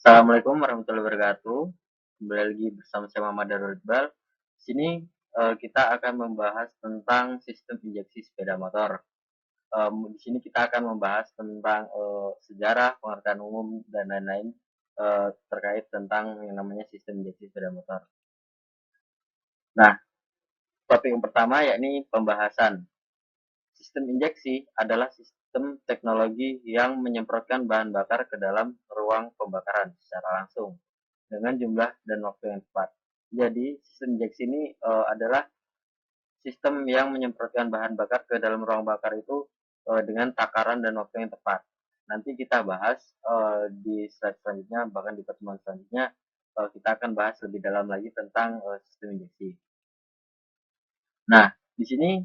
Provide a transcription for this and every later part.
Assalamualaikum warahmatullahi wabarakatuh. Kembali lagi bersama saya Muhammad Darul Iqbal. Di sini kita akan membahas tentang sistem injeksi sepeda motor. Di sini kita akan membahas tentang sejarah, pengertian umum dan lain-lain terkait tentang yang namanya sistem injeksi sepeda motor. Nah, topik yang pertama yakni pembahasan. Sistem injeksi adalah sistem teknologi yang menyemprotkan bahan bakar ke dalam ruang pembakaran secara langsung dengan jumlah dan waktu yang tepat. Jadi sistem injeksi ini adalah sistem yang menyemprotkan bahan bakar ke dalam ruang bakar itu dengan takaran dan waktu yang tepat. Nanti kita bahas di slide selanjutnya, bahkan di pertemuan selanjutnya kita akan bahas lebih dalam lagi tentang sistem injeksi. Nah, di sini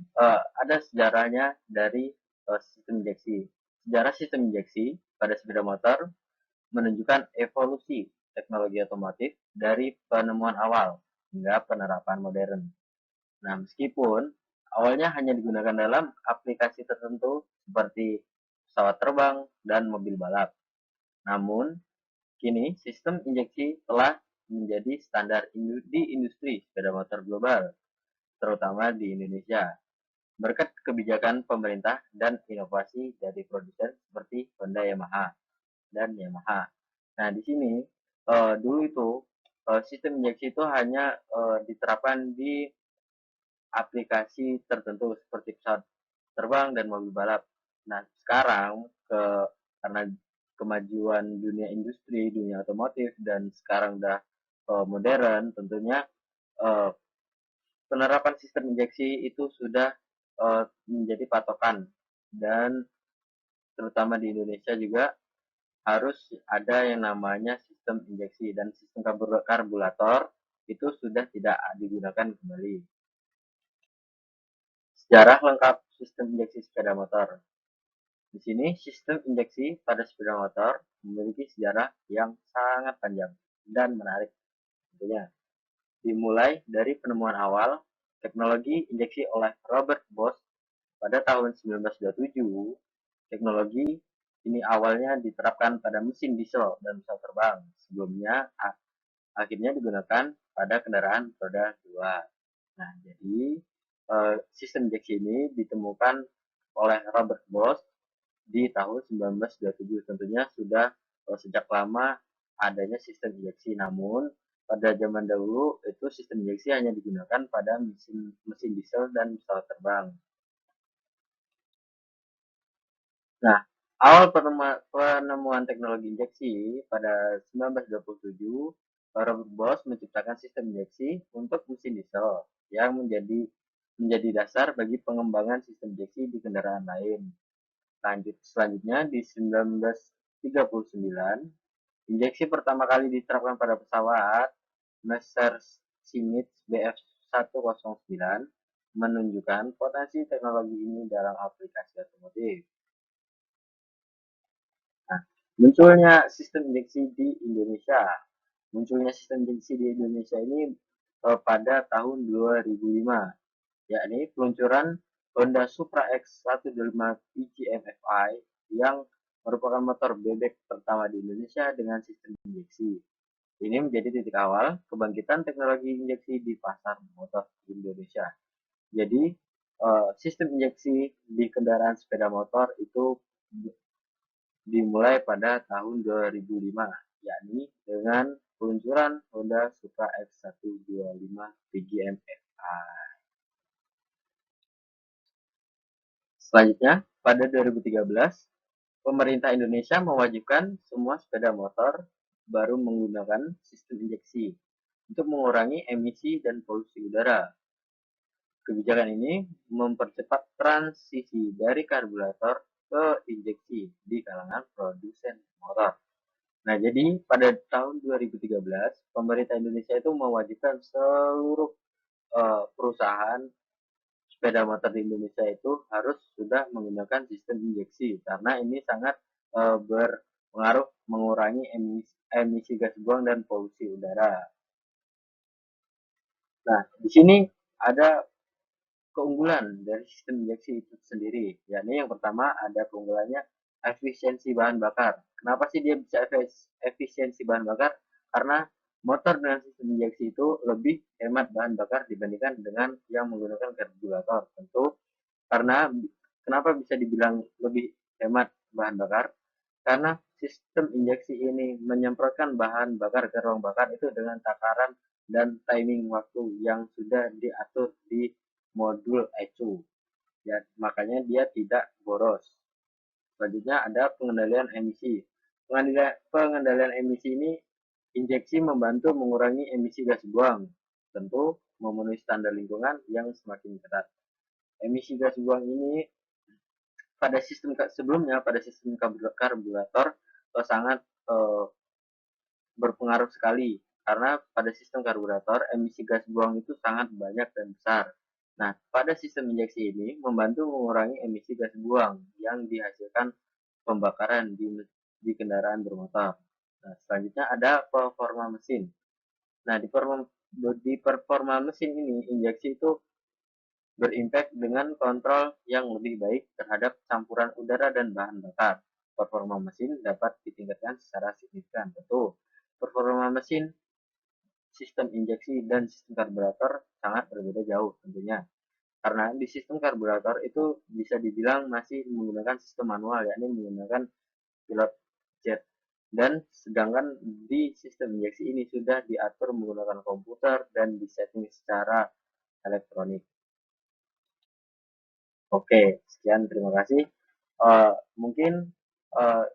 ada sejarahnya dari sistem injeksi. Sejarah sistem injeksi pada sepeda motor menunjukkan evolusi teknologi otomotif dari penemuan awal hingga penerapan modern. Nah, meskipun awalnya hanya digunakan dalam aplikasi tertentu seperti pesawat terbang dan mobil balap. Namun, kini sistem injeksi telah menjadi standar di industri sepeda motor global, terutama di Indonesia, berkat kebijakan pemerintah dan inovasi dari produsen seperti Honda Yamaha dan Yamaha. Nah, di sini dulu itu sistem injeksi itu hanya diterapkan di aplikasi tertentu seperti pesawat terbang dan mobil balap. Nah, sekarang karena kemajuan dunia industri, dunia otomotif dan sekarang udah modern, tentunya uh, penerapan sistem injeksi itu sudah menjadi patokan dan terutama di Indonesia juga harus ada yang namanya sistem injeksi dan sistem karburator itu sudah tidak digunakan kembali. Sejarah lengkap sistem injeksi sepeda motor. Di sini sistem injeksi pada sepeda motor memiliki sejarah yang sangat panjang dan menarik tentunya. Dimulai dari penemuan awal teknologi injeksi oleh Robert Bosch pada tahun 1927. Teknologi ini awalnya diterapkan pada mesin diesel dan pesawat terbang. Sebelumnya akhirnya digunakan pada kendaraan roda 2. Nah, jadi sistem injeksi ini ditemukan oleh Robert Bosch di tahun 1927. Tentunya sudah sejak lama adanya sistem injeksi, namun pada zaman dahulu itu sistem injeksi hanya digunakan pada mesin diesel dan pesawat terbang. Nah, awal penemuan teknologi injeksi pada 1927, Robert Bosch menciptakan sistem injeksi untuk mesin diesel yang menjadi dasar bagi pengembangan sistem injeksi di kendaraan lain. Selanjutnya di 1939, injeksi pertama kali diterapkan pada pesawat Messerschmitt Bf109 menunjukkan potensi teknologi ini dalam aplikasi otomotif. Nah, munculnya sistem injeksi di Indonesia. Munculnya sistem injeksi di Indonesia ini pada tahun 2005, yakni peluncuran Honda Supra X125 PGMFI yang merupakan motor bebek pertama di Indonesia dengan sistem injeksi. Ini menjadi titik awal kebangkitan teknologi injeksi di pasar motor di Indonesia. Jadi, sistem injeksi di kendaraan sepeda motor itu dimulai pada tahun 2005, yakni dengan peluncuran Honda Supra X125 PGMFI. Selanjutnya, pada 2013, pemerintah Indonesia mewajibkan semua sepeda motor baru menggunakan sistem injeksi untuk mengurangi emisi dan polusi udara. Kebijakan ini mempercepat transisi dari karburator ke injeksi di kalangan produsen motor. Nah, jadi pada tahun 2013, pemerintah Indonesia itu mewajibkan seluruh perusahaan sepeda motor di Indonesia itu harus sudah menggunakan sistem injeksi karena ini sangat berpengaruh mengurangi emisi gas buang dan polusi udara. Nah, di sini ada keunggulan dari sistem injeksi itu sendiri. Yakni yang pertama ada keunggulannya efisiensi bahan bakar. Kenapa sih dia bisa efisiensi bahan bakar? Karena motor dengan sistem injeksi itu lebih hemat bahan bakar dibandingkan dengan yang menggunakan karburator. Tentu karena kenapa bisa dibilang lebih hemat bahan bakar? Karena sistem injeksi ini menyemprotkan bahan bakar ke ruang bakar itu dengan takaran dan timing waktu yang sudah diatur di modul ECU. Ya, makanya dia tidak boros. Selanjutnya ada pengendalian emisi. Pengendalian emisi ini injeksi membantu mengurangi emisi gas buang, tentu memenuhi standar lingkungan yang semakin ketat. Emisi gas buang ini pada sistem sebelumnya pada sistem karburator sangat berpengaruh sekali karena pada sistem karburator emisi gas buang itu sangat banyak dan besar. Nah, pada sistem injeksi ini membantu mengurangi emisi gas buang yang dihasilkan pembakaran di kendaraan bermotor. Nah, selanjutnya ada performa mesin. Nah, di performa mesin ini injeksi itu berimpact dengan kontrol yang lebih baik terhadap campuran udara dan bahan bakar. Performa mesin dapat ditingkatkan secara signifikan. Tentu, performa mesin, sistem injeksi, dan sistem karburator sangat berbeda jauh tentunya. Karena di sistem karburator itu bisa dibilang masih menggunakan sistem manual, yakni menggunakan pilot jet. Dan sedangkan di sistem injeksi ini sudah diatur menggunakan komputer dan disetting secara elektronik. Oke, sekian terima kasih. Mungkin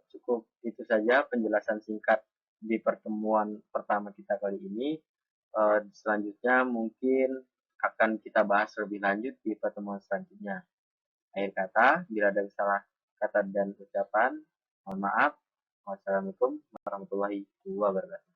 cukup itu saja penjelasan singkat di pertemuan pertama kita kali ini. Selanjutnya mungkin akan kita bahas lebih lanjut di pertemuan selanjutnya. Akhir kata, bila ada salah kata dan ucapan, mohon maaf. Wassalamualaikum warahmatullahi wabarakatuh.